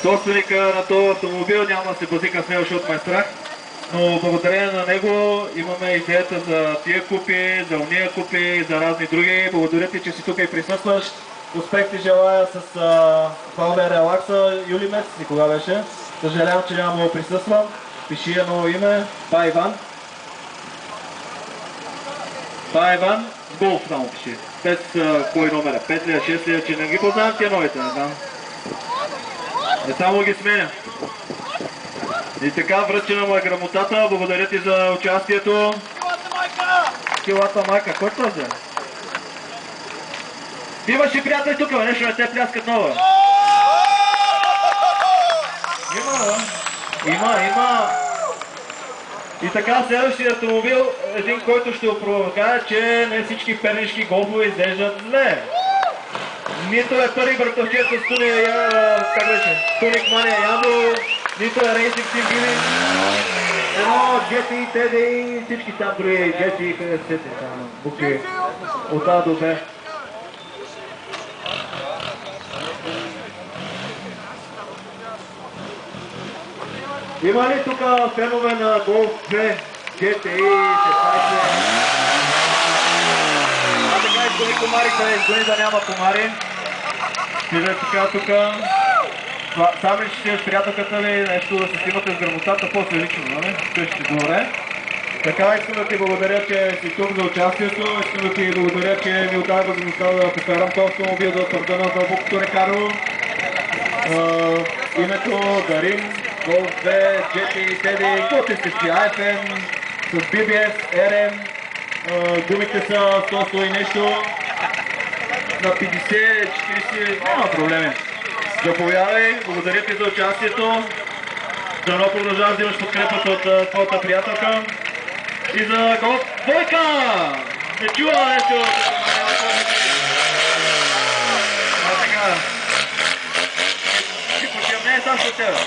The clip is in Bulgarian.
собственика на този автомобил, няма да се базика с него, защото ме е страх. Но благодарение на него имаме идеята за тия купи, за уния купи и за разни други. Благодаря ти, че си тук и присъстваш. Успех ти желая с Балбер Релакса. Юли месец и кога беше? Съжалявам, че няма да присъствам. Пиши едно име. Това е Иван. Това е Иван. С голф само пиши. Без кой номер е. 5 ли, 6 ли, че не ги познавам тия новите, не знам. Не само ги сменя. И така, връчена му е грамотата. Благодаря ти за участието. Силата майка. Кой това взе? Ти имаш и приятели тук, нещо не те пляскат нова. Има. И така, следващия автомобил, един, който ще опровергае, че не всички пернишки голфове изглеждат зле. Нито е първи братовчет с Туник Мания Янду, нито е Racing Team Gili. Едно Джеси, Теди и всички там други Джеси, къде сте там, букви от А до Б. Има ли тук фенове на Golf 2, GTI, 16? Така изгони комари, къде изгони да няма комари. Стига така тук. Сам ли ще с приятелката ли нещо да се снимате с грамотата, после лично, нали? Къщи добре. Така искам да ти благодаря, че си тук за участието. Искам да ти благодаря, че ми отдава възможността да покарам този автомобил да твърда на дълбокото Рекаро. Името Дарим, Golf 2, GT, Теди, каквото искаш, IFM, с BBS, RM, гумите са 100 и нещо, на 50, 40, няма проблеми. Заповядай, благодаря ти за участието, дано продължаваш да имаш подкрепата от твоята приятелка и за Golf 2! Не чува нещо! Така. Не е само от тебе.